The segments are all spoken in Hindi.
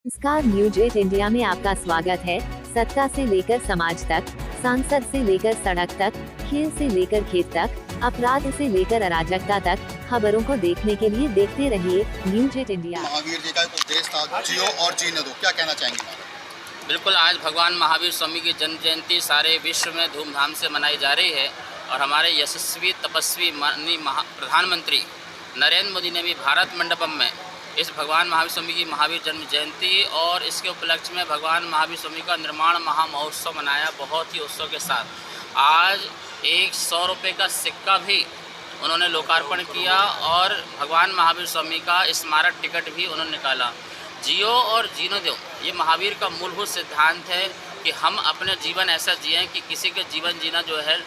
नमस्कार, न्यूज 8 इंडिया में आपका स्वागत है। सत्ता से लेकर समाज तक, सांसद से लेकर सड़क तक, खेल से लेकर खेत तक, अपराध से लेकर अराजकता तक, खबरों को देखने के लिए देखते रहिए न्यूज 8 इंडिया। महावीर जी का एक उपदेश था, जियो और जीने दो, क्या कहना चाहेंगे? बिल्कुल, आज भगवान महावीर स्वामी की जन्म जयंती सारे विश्व में धूमधाम से मनाई जा रही है और हमारे यशस्वी तपस्वी माननीय प्रधानमंत्री नरेंद्र मोदी ने भी भारत मंडपम में इस भगवान महावीर स्वामी की महावीर जन्म जयंती और इसके उपलक्ष्य में भगवान महावीर स्वामी का निर्माण महामहोत्सव मनाया बहुत ही उत्सव के साथ। आज एक 100 रुपये का सिक्का भी उन्होंने लोकार्पण किया और भगवान महावीर स्वामी का स्मारक टिकट भी उन्होंने निकाला। जियो और जीने दो, ये महावीर का मूलभूत सिद्धांत है कि हम अपने जीवन ऐसा जिएं कि किसी के जीवन जीना जो है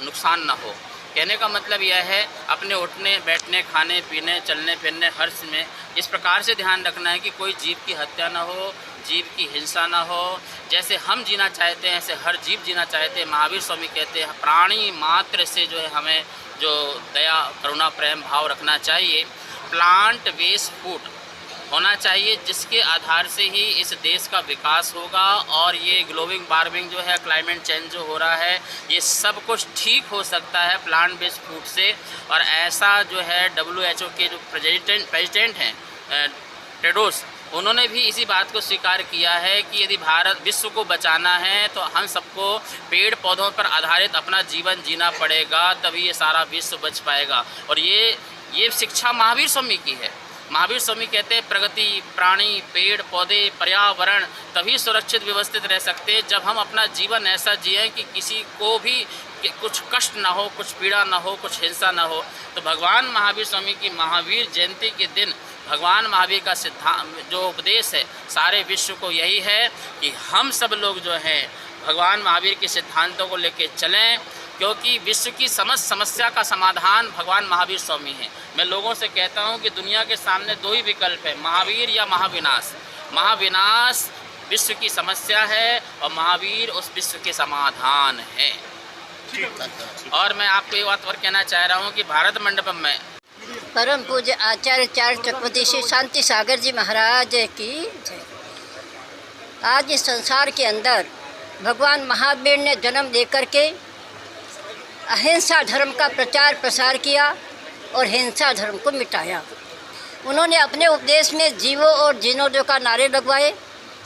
नुकसान ना हो। कहने का मतलब यह है अपने उठने बैठने खाने पीने चलने फिरने हर में इस प्रकार से ध्यान रखना है कि कोई जीव की हत्या ना हो, जीव की हिंसा ना हो। जैसे हम जीना चाहते हैं ऐसे हर जीव जीना चाहते हैं। महावीर स्वामी कहते हैं प्राणी मात्र से जो है हमें जो दया करुणा प्रेम भाव रखना चाहिए। प्लांट बेस्ड फूड होना चाहिए जिसके आधार से ही इस देश का विकास होगा और ये ग्लोबल वार्मिंग जो है क्लाइमेट चेंज जो हो रहा है ये सब कुछ ठीक हो सकता है प्लांट बेस्ड फूड से। और ऐसा जो है WHO के जो प्रेसिडेंट हैं टेड्रोस, उन्होंने भी इसी बात को स्वीकार किया है कि यदि भारत विश्व को बचाना है तो हम सबको पेड़ पौधों पर आधारित अपना जीवन जीना पड़ेगा, तभी ये सारा विश्व बच पाएगा। और ये शिक्षा महावीर स्वामी की है। महावीर स्वामी कहते हैं प्रगति प्राणी पेड़ पौधे पर्यावरण तभी सुरक्षित व्यवस्थित रह सकते हैं जब हम अपना जीवन ऐसा जिएं कि किसी को भी कुछ कष्ट ना हो, कुछ पीड़ा ना हो, कुछ हिंसा ना हो। तो भगवान महावीर स्वामी की महावीर जयंती के दिन भगवान महावीर का सिद्धांत जो उपदेश है सारे विश्व को यही है कि हम सब लोग जो हैं भगवान महावीर के सिद्धांतों को लेकर चलें, क्योंकि विश्व की समस्त समस्या का समाधान भगवान महावीर स्वामी हैं। मैं लोगों से कहता हूं कि दुनिया के सामने दो ही विकल्प है, महावीर या महाविनाश। महाविनाश विश्व की समस्या है और महावीर उस विश्व के समाधान है। और मैं आपको ये बात और कहना चाह रहा हूं कि भारत मंडपम में परम पूज्य आचार्य चार चक्रवर्ती श्री शांति सागर जी महाराज की जय। आज इस संसार के अंदर भगवान महावीर ने जन्म लेकर के अहिंसा धर्म का प्रचार प्रसार किया और हिंसा धर्म को मिटाया। उन्होंने अपने उपदेश में जीवो और जीनो दो का नारे लगवाए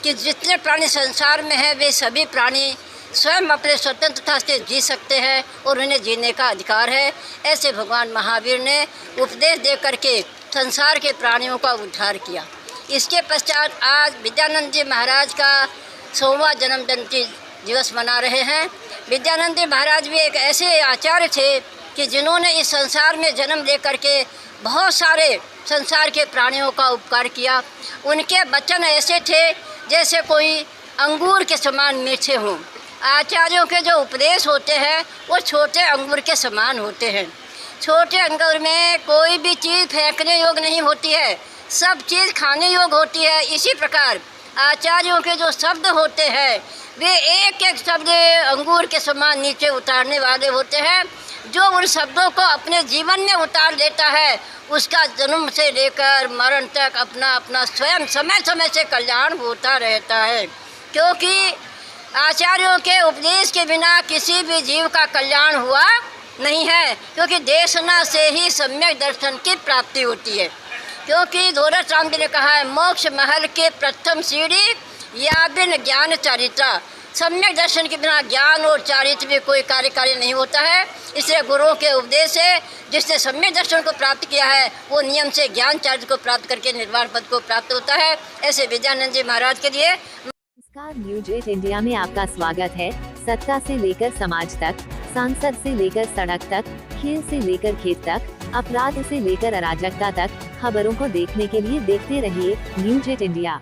कि जितने प्राणी संसार में हैं वे सभी प्राणी स्वयं अपने स्वतंत्रता से जी सकते हैं और उन्हें जीने का अधिकार है। ऐसे भगवान महावीर ने उपदेश दे करके संसार के प्राणियों का उद्धार किया। इसके पश्चात आज विद्यानंद जी महाराज का 100वां जन्म जयंती दिवस मना रहे हैं। विद्यानंद जी महाराज भी एक ऐसे आचार्य थे कि जिन्होंने इस संसार में जन्म लेकर के बहुत सारे संसार के प्राणियों का उपकार किया। उनके वचन ऐसे थे जैसे कोई अंगूर के समान मीठे हों। आचार्यों के जो उपदेश होते हैं वो छोटे अंगूर के समान होते हैं। छोटे अंगूर में कोई भी चीज़ फेंकने योग्य नहीं होती है, सब चीज़ खाने योग्य होती है। इसी प्रकार आचार्यों के जो शब्द होते हैं वे एक एक शब्द अंगूर के समान नीचे उतारने वाले होते हैं। जो उन शब्दों को अपने जीवन में उतार देता है उसका जन्म से लेकर मरण तक अपना अपना स्वयं समय समय से कल्याण होता रहता है। क्योंकि आचार्यों के उपदेश के बिना किसी भी जीव का कल्याण हुआ नहीं है, क्योंकि देशना से ही सम्यक दर्शन की प्राप्ति होती है। क्योंकि धोरस राम जी ने कहा है मोक्ष महल के प्रथम सीढ़ी या बिन ज्ञान चारित्रा। सम्यक दर्शन के बिना ज्ञान और चारित्र भी कोई कार्यकारी नहीं होता है। इसलिए गुरुओं के उपदेश से जिसने सम्यक दर्शन को प्राप्त किया है वो नियम से ज्ञान चारित्र को प्राप्त करके निर्वाण पद को प्राप्त होता है। ऐसे विद्यानंद जी महाराज के लिए नमस्कार, न्यूज 8 इंडिया में आपका स्वागत है। सत्ता से लेकर समाज तक, सांसद से लेकर सड़क तक, खेल से लेकर खेत तक, अपराध से लेकर अराजकता तक, खबरों को देखने के लिए देखते रहिए न्यूज 8 इंडिया।